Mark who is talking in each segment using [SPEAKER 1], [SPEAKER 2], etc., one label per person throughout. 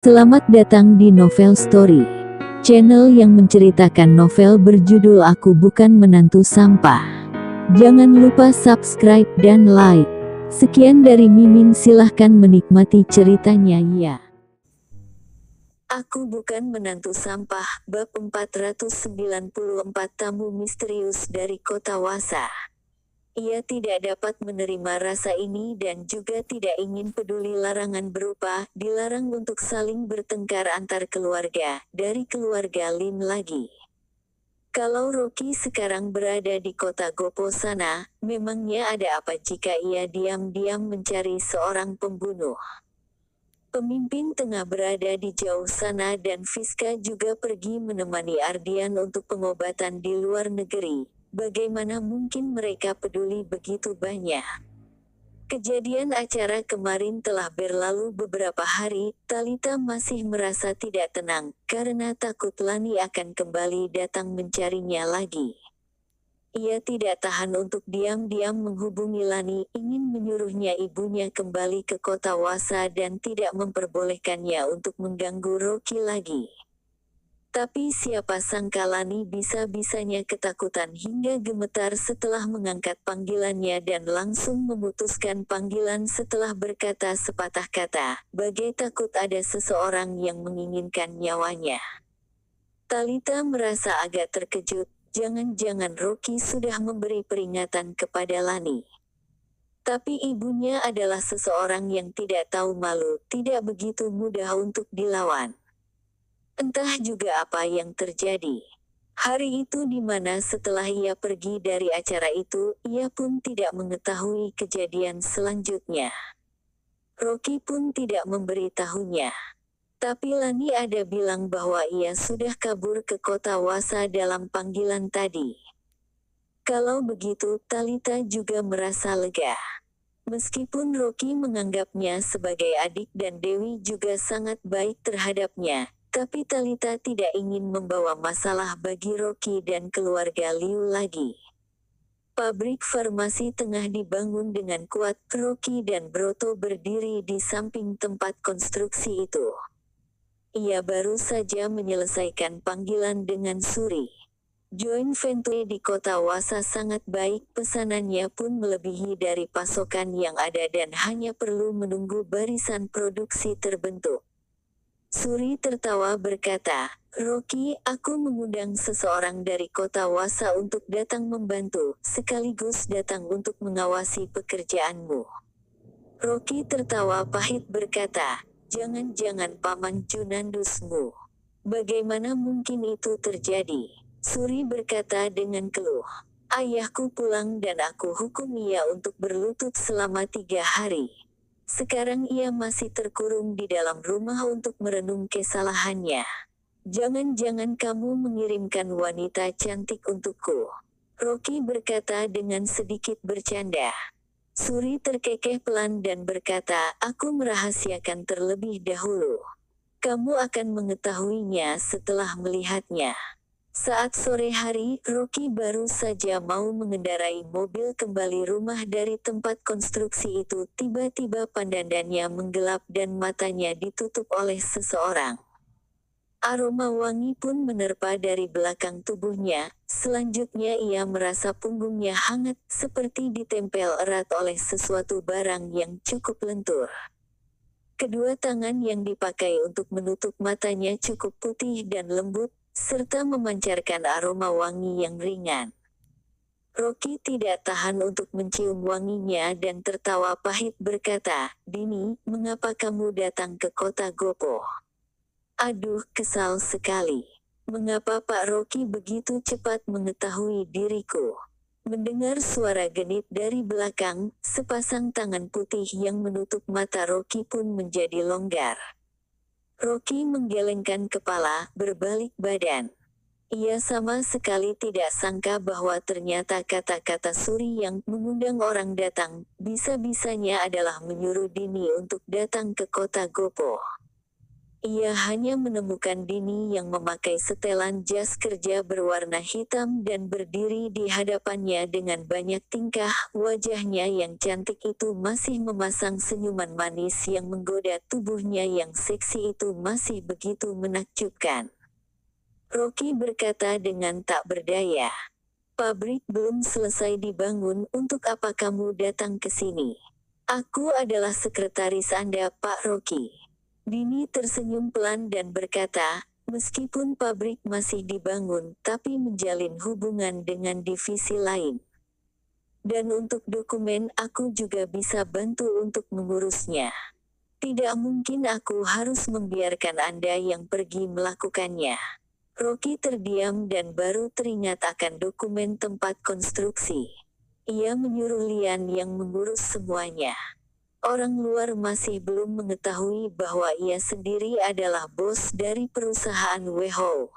[SPEAKER 1] Selamat datang di Novel Story, channel yang menceritakan novel berjudul Aku Bukan Menantu Sampah. Jangan lupa subscribe dan like. Sekian dari Mimin, silahkan menikmati ceritanya ya. Aku Bukan Menantu Sampah, bab 494. Tamu misterius dari kota Wasa. Ia tidak dapat menerima rasa ini dan juga tidak ingin peduli larangan berupa dilarang untuk saling bertengkar antar keluarga, dari keluarga Lin lagi. Kalau Rocky sekarang berada di kota Gopo sana, memangnya ada apa jika ia diam-diam mencari seorang pembunuh? Pemimpin tengah berada di jauh sana dan Fiska juga pergi menemani Ardian untuk pengobatan di luar negeri. Bagaimana mungkin mereka peduli begitu banyak? Kejadian acara kemarin telah berlalu beberapa hari, Talita masih merasa tidak tenang, karena takut Lani akan kembali datang mencarinya lagi. Ia tidak tahan untuk diam-diam menghubungi Lani, ingin menyuruhnya ibunya kembali ke kota Wasa dan tidak memperbolehkannya untuk mengganggu Rocky lagi. Tapi siapa sangka Lani bisa-bisanya ketakutan hingga gemetar setelah mengangkat panggilannya dan langsung memutuskan panggilan setelah berkata sepatah kata, bagai takut ada seseorang yang menginginkan nyawanya. Talita merasa agak terkejut, jangan-jangan Rocky sudah memberi peringatan kepada Lani. Tapi ibunya adalah seseorang yang tidak tahu malu, tidak begitu mudah untuk dilawan. Entah juga apa yang terjadi. Hari itu di mana setelah ia pergi dari acara itu, ia pun tidak mengetahui kejadian selanjutnya. Rocky pun tidak memberitahunya. Tapi Lani ada bilang bahwa ia sudah kabur ke kota Wasa dalam panggilan tadi. Kalau begitu, Talita juga merasa lega. Meskipun Rocky menganggapnya sebagai adik dan Dewi juga sangat baik terhadapnya, tapi Talita tidak ingin membawa masalah bagi Rocky dan keluarga Liu lagi. Pabrik farmasi tengah dibangun dengan kuat, Rocky dan Broto berdiri di samping tempat konstruksi itu. Ia baru saja menyelesaikan panggilan dengan Suri. Joint venture di kota Wasa sangat baik, pesanannya pun melebihi dari pasokan yang ada dan hanya perlu menunggu barisan produksi terbentuk. Suri tertawa berkata, Rocky, aku mengundang seseorang dari kota Wasa untuk datang membantu, sekaligus datang untuk mengawasi pekerjaanmu. Rocky tertawa pahit berkata, jangan-jangan Paman Junandusmu. Bagaimana mungkin itu terjadi? Suri berkata dengan keluh. Ayahku pulang dan aku hukum ia untuk berlutut selama 3 hari. Sekarang ia masih terkurung di dalam rumah untuk merenung kesalahannya. Jangan-jangan kamu mengirimkan wanita cantik untukku. Rocky berkata dengan sedikit bercanda. Suri terkekeh pelan dan berkata, aku merahasiakan terlebih dahulu. Kamu akan mengetahuinya setelah melihatnya. Saat sore hari, Rocky baru saja mau mengendarai mobil kembali rumah dari tempat konstruksi itu, tiba-tiba pandangannya menggelap dan matanya ditutup oleh seseorang. Aroma wangi pun menerpa dari belakang tubuhnya, selanjutnya ia merasa punggungnya hangat, seperti ditempel erat oleh sesuatu barang yang cukup lentur. Kedua tangan yang dipakai untuk menutup matanya cukup putih dan lembut, serta memancarkan aroma wangi yang ringan. Rocky tidak tahan untuk mencium wanginya dan tertawa pahit berkata, Dini, mengapa kamu datang ke kota Gopo? Aduh, kesal sekali. Mengapa Pak Rocky begitu cepat mengetahui diriku? Mendengar suara genit dari belakang, sepasang tangan putih yang menutup mata Rocky pun menjadi longgar. Rocky menggelengkan kepala, berbalik badan. Ia sama sekali tidak sangka bahwa ternyata kata-kata Suri yang mengundang orang datang, bisa-bisanya adalah menyuruh Dini untuk datang ke kota Gopo. Ia hanya menemukan Dini yang memakai setelan jas kerja berwarna hitam dan berdiri di hadapannya dengan banyak tingkah. Wajahnya yang cantik itu masih memasang senyuman manis yang menggoda, tubuhnya yang seksi itu masih begitu menakjubkan. Rocky berkata dengan tak berdaya. Pabrik belum selesai dibangun, untuk apa kamu datang ke sini? Aku adalah sekretaris Anda, Pak Rocky. Dini tersenyum pelan dan berkata, meskipun pabrik masih dibangun, tapi menjalin hubungan dengan divisi lain. Dan untuk dokumen aku juga bisa bantu untuk mengurusnya. Tidak mungkin aku harus membiarkan Anda yang pergi melakukannya. Rocky terdiam dan baru teringat akan dokumen tempat konstruksi. Ia menyuruh Lian yang mengurus semuanya. Orang luar masih belum mengetahui bahwa ia sendiri adalah bos dari perusahaan WHO.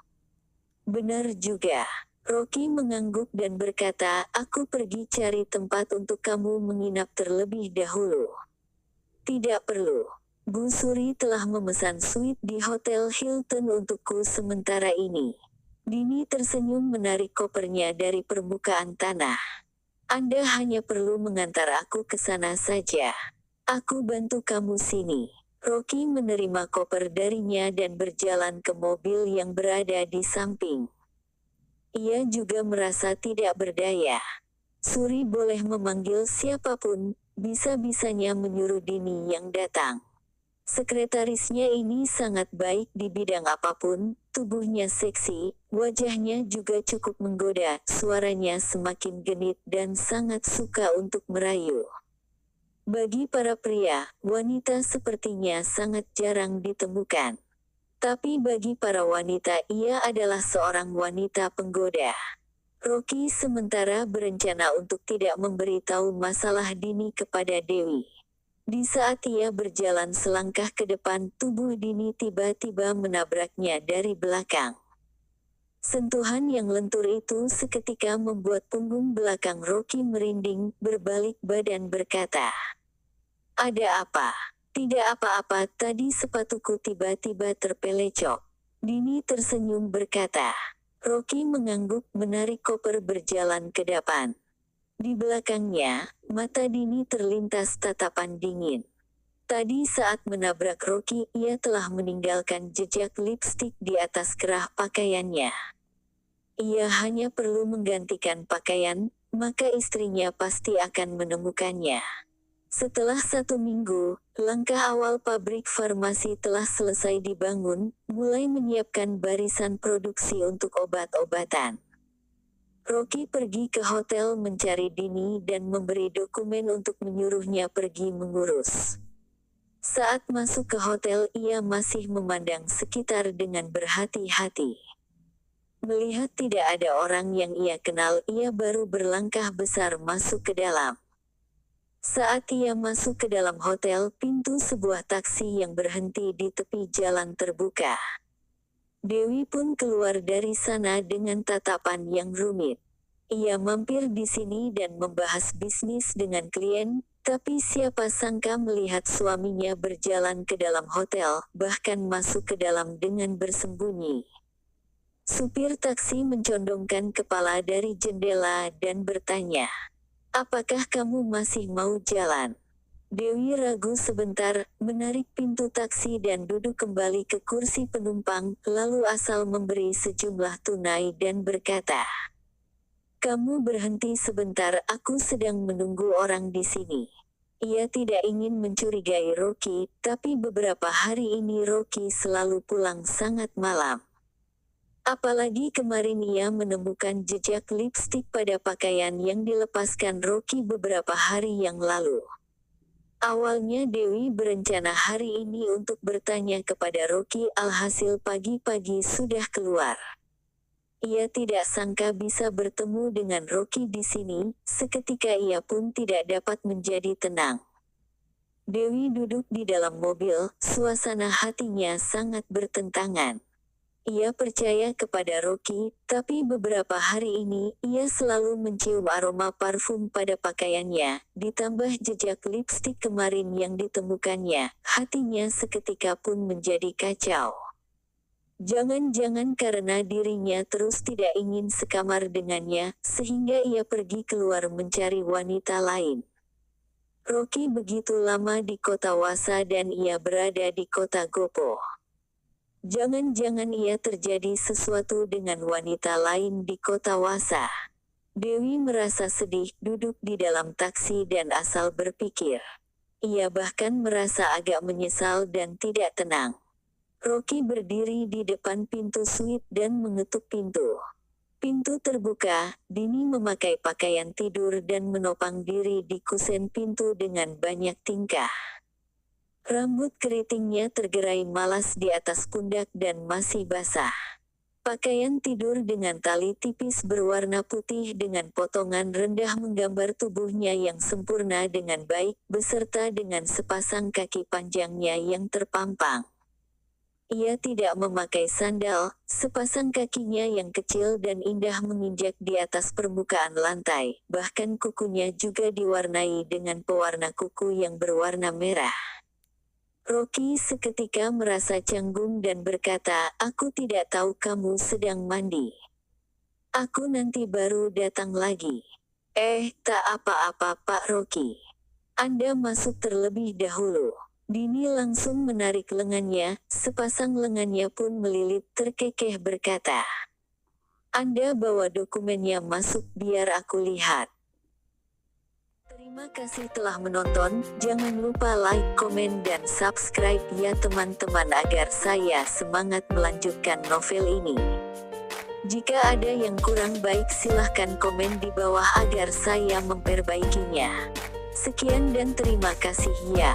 [SPEAKER 1] Benar juga. Rocky mengangguk dan berkata, aku pergi cari tempat untuk kamu menginap terlebih dahulu. Tidak perlu. Bu Suri telah memesan suite di Hotel Hilton untukku sementara ini. Dini tersenyum menarik kopernya dari permukaan tanah. Anda hanya perlu mengantar aku ke sana saja. Aku bantu kamu sini. Rocky menerima koper darinya dan berjalan ke mobil yang berada di samping. Ia juga merasa tidak berdaya. Suri boleh memanggil siapapun, bisa-bisanya menyuruh Dini yang datang. Sekretarisnya ini sangat baik di bidang apapun, tubuhnya seksi, wajahnya juga cukup menggoda, suaranya semakin genit dan sangat suka untuk merayu. Bagi para pria, wanita sepertinya sangat jarang ditemukan. Tapi bagi para wanita ia adalah seorang wanita penggoda. Rocky sementara berencana untuk tidak memberitahu masalah Dini kepada Dewi. Di saat ia berjalan selangkah ke depan, tubuh Dini tiba-tiba menabraknya dari belakang. Sentuhan yang lentur itu seketika membuat punggung belakang Rocky merinding, berbalik badan berkata, ada apa? Tidak apa-apa, tadi sepatuku tiba-tiba terpelecok. Dini tersenyum berkata. Rocky mengangguk menarik koper berjalan ke depan. Di belakangnya, mata Dini terlintas tatapan dingin. Tadi saat menabrak Rocky, ia telah meninggalkan jejak lipstik di atas kerah pakaiannya. Ia hanya perlu menggantikan pakaian, maka istrinya pasti akan menemukannya. Setelah 1 minggu, langkah awal pabrik farmasi telah selesai dibangun, mulai menyiapkan barisan produksi untuk obat-obatan. Rocky pergi ke hotel mencari Dini dan memberi dokumen untuk menyuruhnya pergi mengurus. Saat masuk ke hotel ia masih memandang sekitar dengan berhati-hati. Melihat tidak ada orang yang ia kenal, ia baru berlangkah besar masuk ke dalam. Saat ia masuk ke dalam hotel, pintu sebuah taksi yang berhenti di tepi jalan terbuka. Dewi pun keluar dari sana dengan tatapan yang rumit. Ia mampir di sini dan membahas bisnis dengan klien, tapi siapa sangka melihat suaminya berjalan ke dalam hotel, bahkan masuk ke dalam dengan bersembunyi. Supir taksi mencondongkan kepala dari jendela dan bertanya, apakah kamu masih mau jalan? Dewi ragu sebentar, menarik pintu taksi dan duduk kembali ke kursi penumpang, lalu asal memberi sejumlah tunai dan berkata, kamu berhenti sebentar, aku sedang menunggu orang di sini. Ia tidak ingin mencurigai Rocky, tapi beberapa hari ini Rocky selalu pulang sangat malam. Apalagi kemarin ia menemukan jejak lipstik pada pakaian yang dilepaskan Rocky beberapa hari yang lalu. Awalnya Dewi berencana hari ini untuk bertanya kepada Rocky, alhasil pagi-pagi sudah keluar. Ia tidak sangka bisa bertemu dengan Rocky di sini, seketika ia pun tidak dapat menjadi tenang. Dewi duduk di dalam mobil, suasana hatinya sangat bertentangan. Ia percaya kepada Rocky, tapi beberapa hari ini, ia selalu mencium aroma parfum pada pakaiannya, ditambah jejak lipstik kemarin yang ditemukannya. Hatinya seketika pun menjadi kacau. Jangan-jangan karena dirinya terus tidak ingin sekamar dengannya, sehingga ia pergi keluar mencari wanita lain. Rocky begitu lama di kota Wasa dan ia berada di kota Gopo. Jangan-jangan ia terjadi sesuatu dengan wanita lain di kota Wasa. Dewi merasa sedih, duduk di dalam taksi dan asal berpikir. Ia bahkan merasa agak menyesal dan tidak tenang. Rocky berdiri di depan pintu suite dan mengetuk pintu. Pintu terbuka, Dini memakai pakaian tidur dan menopang diri di kusen pintu dengan banyak tingkah. Rambut keritingnya tergerai malas di atas pundak dan masih basah. Pakaian tidur dengan tali tipis berwarna putih dengan potongan rendah menggambar tubuhnya yang sempurna dengan baik, beserta dengan sepasang kaki panjangnya yang terpampang. Ia tidak memakai sandal, sepasang kakinya yang kecil dan indah menginjak di atas permukaan lantai, bahkan kukunya juga diwarnai dengan pewarna kuku yang berwarna merah. Rocky seketika merasa canggung dan berkata, "Aku tidak tahu kamu sedang mandi. Aku nanti baru datang lagi." Tak apa-apa Pak Rocky. Anda masuk terlebih dahulu." Dini langsung menarik lengannya, sepasang lengannya pun melilit terkekeh berkata, "Anda bawa dokumennya masuk biar aku lihat." Terima kasih telah menonton, jangan lupa like, komen dan subscribe ya teman-teman agar saya semangat melanjutkan novel ini. Jika ada yang kurang baik silahkan komen di bawah agar saya memperbaikinya. Sekian dan terima kasih ya.